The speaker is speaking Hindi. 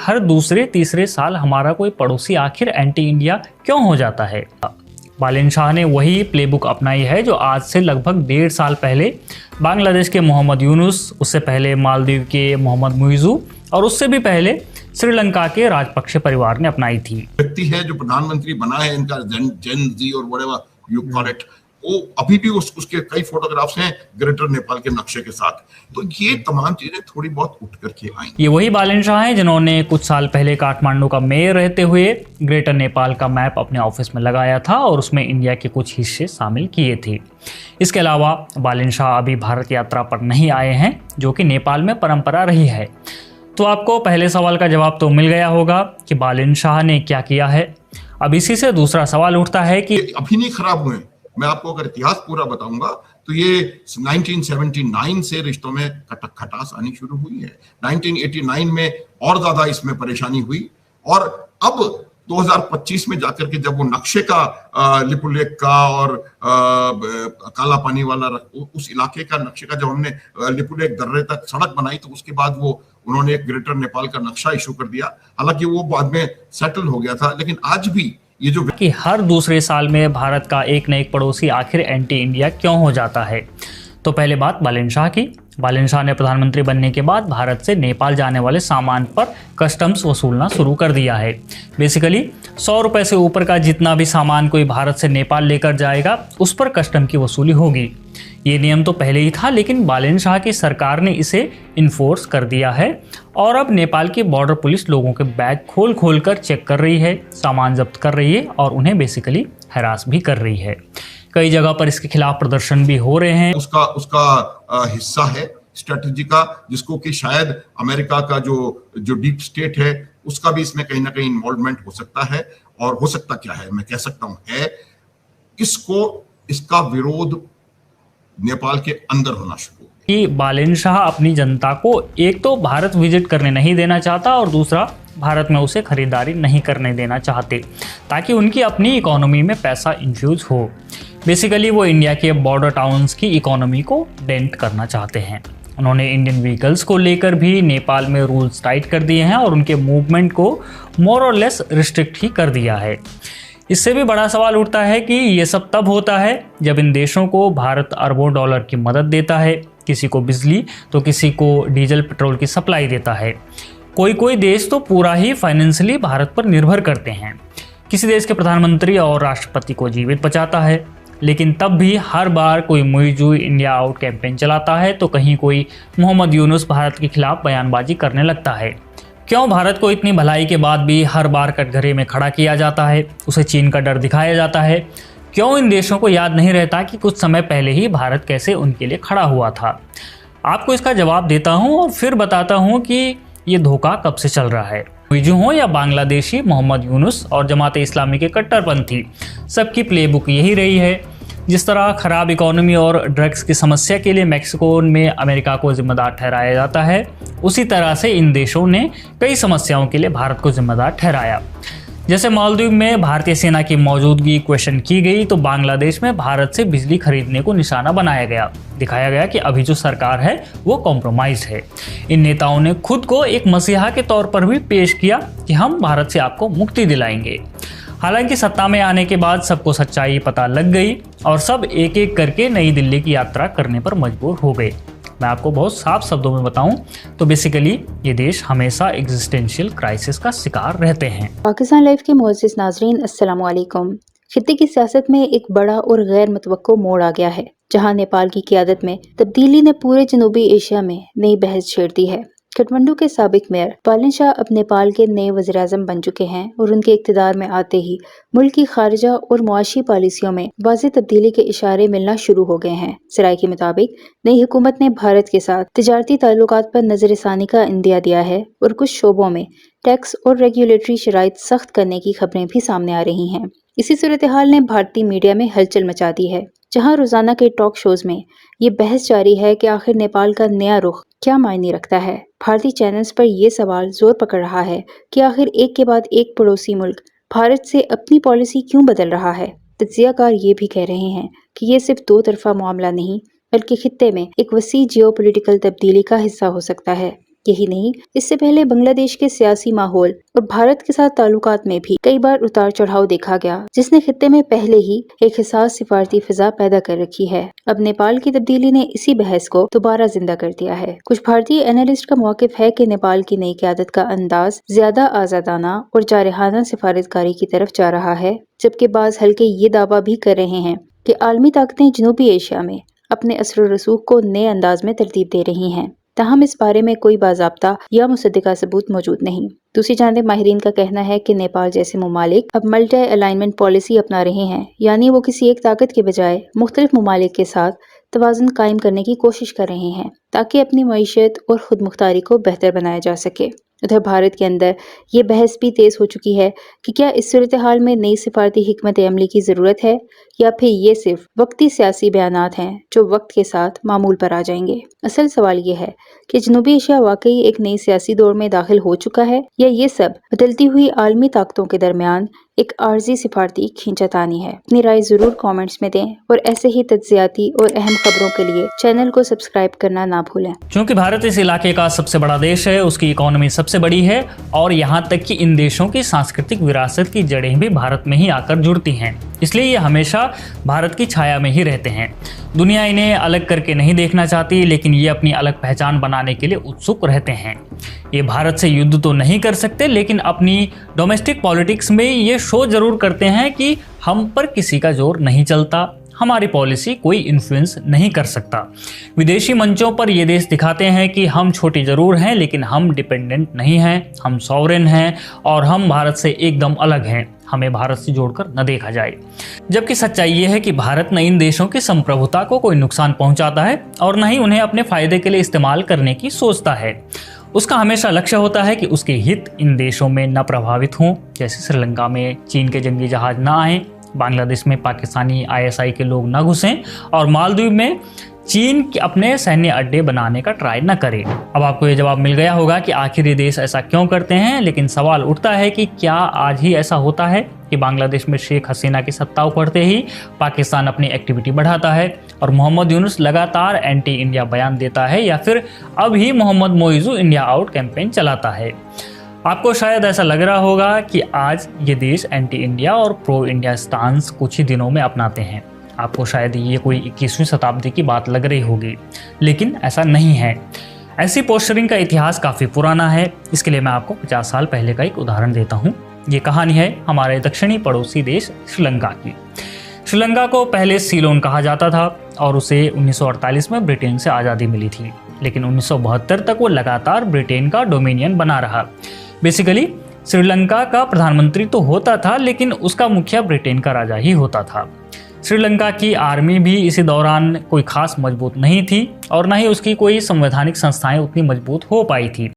हर दूसरे तीसरे साल हमारा कोई पड़ोसी आखिर एंटी इंडिया क्यों हो जाता है। बालिन शाह ने वही प्लेबुक अपनाई है जो आज से लगभग 1.5 साल पहले बांग्लादेश के मोहम्मद यूनुस, उससे पहले मालदीव के मोहम्मद मुइज़ू और उससे भी पहले श्रीलंका के राजपक्षे परिवार ने अपनाई थी। व्यक्ति है जो प्रधानमंत्री बना है इनका जेन जी और व्हाटएवर यू कॉल इट, वो अभी भी उसके कई फोटोग्राफ्स हैं ग्रेटर नेपाल के नक्शे के साथ। तो ये तमाम चीजें थोड़ी बहुत उठ करके आई। ये वही बालिन शाह हैं जिन्होंने कुछ साल पहले काठमांडू का मेयर रहते हुए ग्रेटर नेपाल का मैप अपने ऑफिस में लगाया था और उसमें इंडिया के कुछ हिस्से शामिल किए थे। इसके अलावा बालिन शाह अभी भारत यात्रा पर नहीं आए हैं, जो कि नेपाल में परंपरा रही है। तो आपको पहले सवाल का जवाब तो मिल गया होगा कि बालिन शाह ने क्या किया है। अब इसी से दूसरा सवाल उठता है कि अभी नहीं खराब हुए। मैं आपको अगर इतिहास पूरा बताऊंगा तो ये 1979 से रिश्तों में खटास आनी शुरू हुई है। 1989 में और ज्यादा इसमें परेशानी हुई और अब 2025 में जाकर के जब वो नक्शे का लिपुलेख का और काला पानी वाला उस इलाके का नक्शे का जब हमने लिपुलेख दर्रे तक सड़क बनाई तो उसके बाद वो उन्होंने एक ग्रेटर नेपाल का नक्शा इशू कर दिया। हालांकि वो बाद में सेटल हो गया था, लेकिन आज भी ये जो कि हर दूसरे साल में भारत का एक न एक पड़ोसी आखिर एंटी इंडिया क्यों हो जाता है। तो पहले बात बालिन शाह की। बालिन शाह ने प्रधानमंत्री बनने के बाद भारत से नेपाल जाने वाले सामान पर कस्टम्स वसूलना शुरू कर दिया है। बेसिकली 100 रुपए से ऊपर का जितना भी सामान कोई भारत से नेपाल लेकर जाएगा उस पर कस्टम की वसूली होगी। ये नियम तो पहले ही था, लेकिन बालिन शाह की सरकार ने इसे इन्फोर्स कर दिया है और अब नेपाल की बॉर्डर पुलिस लोगों के बैग खोल खोल कर चेक कर रही है, सामान जब्त कर रही है और उन्हें बेसिकली हरास भी कर रही है। कई जगह पर इसके खिलाफ प्रदर्शन भी हो रहे हैं। उसका हिस्सा है स्ट्रेटजी का, जिसको कि शायद अमेरिका का जो डीप स्टेट है उसका भी इसमें कहीं ना कहीं इन्वॉल्वमेंट हो सकता है। और हो सकता क्या है, मैं कह सकता हूं है इसका विरोध नेपाल के अंदर होना शुरू कि बालिन शाह अपनी जनता को एक तो भारत विजिट करने नहीं देना चाहता और दूसरा भारत में उसे खरीदारी नहीं करने देना चाहते, ताकि उनकी अपनी इकोनॉमी में पैसा इन्फ्यूज हो। बेसिकली वो इंडिया के बॉर्डर टाउन्स की इकोनॉमी को डेंट करना चाहते हैं। उन्होंने इंडियन व्हीकल्स को लेकर भी नेपाल में रूल्स टाइट कर दिए हैं और उनके मूवमेंट को मोर और लेस रिस्ट्रिक्ट ही कर दिया है। इससे भी बड़ा सवाल उठता है कि ये सब तब होता है जब इन देशों को भारत अरबों डॉलर की मदद देता है, किसी को बिजली तो किसी को डीजल पेट्रोल की सप्लाई देता है। कोई देश तो पूरा ही फाइनेंशियली भारत पर निर्भर करते हैं। किसी देश के प्रधानमंत्री और राष्ट्रपति को जीवित बचाता है, लेकिन तब भी हर बार कोई मुइज़ू इंडिया आउट कैंपेन चलाता है तो कहीं कोई मोहम्मद यूनुस भारत के खिलाफ बयानबाजी करने लगता है। क्यों भारत को इतनी भलाई के बाद भी हर बार कटघरे में खड़ा किया जाता है, उसे चीन का डर दिखाया जाता है? क्यों इन देशों को याद नहीं रहता कि कुछ समय पहले ही भारत कैसे उनके लिए खड़ा हुआ था? आपको इसका जवाब देता हूं और फिर बताता हूं कि ये धोखा कब से चल रहा है। मुइज़ू हो या बांग्लादेशी मोहम्मद यूनुस और जमात इस्लामी के कट्टरपंथी, सबकी प्लेबुक यही रही है। जिस तरह खराब इकोनॉमी और ड्रग्स की समस्या के लिए मैक्सिको में अमेरिका को जिम्मेदार ठहराया जाता है, उसी तरह से इन देशों ने कई समस्याओं के लिए भारत को जिम्मेदार ठहराया। जैसे मालदीव में भारतीय सेना की मौजूदगी क्वेश्चन की गई तो बांग्लादेश में भारत से बिजली खरीदने को निशाना बनाया गया। दिखाया गया कि अभी जो सरकार है वो कॉम्प्रोमाइज है। इन नेताओं ने खुद को एक मसीहा के तौर पर भी पेश किया कि हम भारत से आपको मुक्ति दिलाएंगे। हालांकि सत्ता में आने के बाद सबको सच्चाई पता लग गई और सब एक एक करके नई दिल्ली की यात्रा करने पर मजबूर हो गए। मैं आपको बहुत साफ शब्दों में बताऊं तो बेसिकली ये देश हमेशा एग्जिस्टेंशियल क्राइसिस का शिकार रहते हैं। पाकिस्तान लाइव के मुअज़्ज़िज़ नाज़रीन, अस्सलाम वालेकुम। खित्ते की सियासत में एक बड़ा और गैर मुतवक्को मोड़ आ गया है, जहां नेपाल की क़ियादत में तब्दीली ने पूरे जनूबी एशिया में नई बहस छेड़ दी है। काठमांडू के साबिक मेयर बालिन शाह अब नेपाल के नए वज़ीर-ए-आज़म बन चुके हैं और उनके इक़्तिदार में आते ही मुल्क की खारजा और मुआशी पॉलिसियों में वाज़ेह तब्दीली के इशारे मिलना शुरू हो गए हैं। सराय के मुताबिक नई हुकूमत ने भारत के साथ तिजारती ताल्लुकात पर नज़रसानी का इंदिया दिया है और कुछ शोबों में टैक्स और रेगुलेटरी शराइत सख्त करने की खबरें भी सामने आ रही हैं। इसी सूरत हाल ने भारतीय मीडिया में हलचल मचा दी है, जहां रोजाना के टॉक शोज में ये बहस जारी है कि आखिर नेपाल का नया रुख क्या मायने रखता है। भारतीय चैनल्स पर यह सवाल जोर पकड़ रहा है कि आखिर एक के बाद एक पड़ोसी मुल्क भारत से अपनी पॉलिसी क्यों बदल रहा है। तज्जियाकार ये भी कह रहे हैं कि ये सिर्फ दो तरफा मामला नहीं, बल्कि खित्ते में एक वसी जियोपॉलिटिकल तब्दीली का हिस्सा हो सकता है। यही नहीं, इससे पहले बांग्लादेश के सियासी माहौल और भारत के साथ ताल्लुकात में भी कई बार उतार चढ़ाव देखा गया, जिसने खित्ते में पहले ही एक हिसास सिफारती फिजा पैदा कर रखी है। अब नेपाल की तब्दीली ने इसी बहस को दोबारा जिंदा कर दिया है। कुछ भारतीय एनालिस्ट का मौकिफ है कि नेपाल की नई क़यादत का अंदाज ज्यादा आजादाना और जारहाना सिफारतकारी की तरफ जा रहा है, जबकि बाज़ हल्के ये दावा भी कर रहे हैं कि आलमी ताकतें जनूबी एशिया में अपने असर और रसूख को नए अंदाज में तरतीब दे रही हैं। ताहम इस बारे में कोई बाज़ाब्ता या मुसद्दिका सबूत मौजूद नहीं। दूसरी जानब माहिरीन का कहना है कि नेपाल जैसे ममालिक अब मल्टी अलाइनमेंट पॉलिसी अपना रहे हैं, यानी वो किसी एक ताकत के बजाय मुख्तलिफ ममालिक के साथ तवाज़ुन कायम करने की कोशिश कर रहे हैं ताकि अपनी मईशत और खुद मुख्तारी को बेहतर बनाया जा सके। उधर भारत के अंदर ये बहस भी तेज हो चुकी है कि क्या इस सूरत हाल में नई सिफारती हिकमत अमली की ज़रूरत है या फिर ये सिर्फ वक्ती सियासी बयानात हैं जो वक्त के साथ मामूल पर आ जाएंगे। असल सवाल ये है कि जनूबी एशिया वाकई एक नई सियासी दौर में दाखिल हो चुका है या ये सब बदलती हुई आलमी ताकतों के दरमियान एक आर्जी सिफारती खींचातानी है। अपनी राय जरूर कमेंट्स में दें और ऐसे ही तज्जियाती और अहम खबरों के लिए चैनल को सब्सक्राइब करना ना भूलें। क्योंकि भारत इस इलाके का सबसे बड़ा देश है, उसकी इकोनॉमी सबसे बड़ी है और यहाँ तक कि इन देशों की सांस्कृतिक विरासत की जड़ें भी भारत में ही आकर जुड़ती हैं, इसलिए ये हमेशा भारत की छाया में ही रहते हैं। दुनिया इन्हें अलग करके नहीं देखना चाहती, लेकिन ये अपनी अलग पहचान बनाने के लिए उत्सुक रहते हैं। ये भारत से युद्ध तो नहीं कर सकते, लेकिन अपनी डोमेस्टिक पॉलिटिक्स में ये शो जरूर करते हैं कि हम पर किसी का जोर नहीं चलता, हमारी पॉलिसी कोई इन्फ्लुएंस नहीं कर सकता। विदेशी मंचों पर ये देश दिखाते हैं कि हम छोटे जरूर हैं, लेकिन हम डिपेंडेंट नहीं हैं, हम सॉवरेन हैं और हम भारत से एकदम अलग हैं, हमें भारत से जोड़कर न देखा जाए। जबकि सच्चाई ये है कि भारत न इन देशों की संप्रभुता को कोई नुकसान पहुंचाता है और न ही उन्हें अपने फायदे के लिए इस्तेमाल करने की सोचता है। उसका हमेशा लक्ष्य होता है कि उसके हित इन देशों में न प्रभावित हों, जैसे श्रीलंका में चीन के जंगी जहाज न आए, बांग्लादेश में पाकिस्तानी ISI के लोग न घुसें और मालदीव में चीन के अपने सैन्य अड्डे बनाने का ट्राई न करे। अब आपको ये जवाब मिल गया होगा कि आखिर ये देश ऐसा क्यों करते हैं, लेकिन सवाल उठता है कि क्या आज ही ऐसा होता है कि बांग्लादेश में शेख हसीना की सत्ता उखड़ते ही पाकिस्तान अपनी एक्टिविटी बढ़ाता है और मोहम्मद यूनुस लगातार एंटी इंडिया बयान देता है, या फिर अब ही Mohammed Muizzu India out campaign चलाता है। आपको शायद ऐसा लग रहा होगा कि आज ये देश एंटी इंडिया और प्रो इंडिया स्टांस कुछ ही दिनों में अपनाते हैं। आपको शायद ये कोई 21वीं शताब्दी की बात लग रही होगी, लेकिन ऐसा नहीं है। ऐसी पोस्चरिंग का इतिहास काफ़ी पुराना है। इसके लिए मैं आपको 50 साल पहले का एक उदाहरण देता हूँ। ये कहानी है हमारे दक्षिणी पड़ोसी देश श्रीलंका की। श्रीलंका को पहले सीलोन कहा जाता था और उसे 1948 में ब्रिटेन से आज़ादी मिली थी, लेकिन 1972 तक वो लगातार ब्रिटेन का डोमिनियन बना रहा। बेसिकली श्रीलंका का प्रधानमंत्री तो होता था, लेकिन उसका मुखिया ब्रिटेन का राजा ही होता था। श्रीलंका की आर्मी भी इसी दौरान कोई खास मजबूत नहीं थी और न ही उसकी कोई संवैधानिक संस्थाएं उतनी मजबूत हो पाई थी।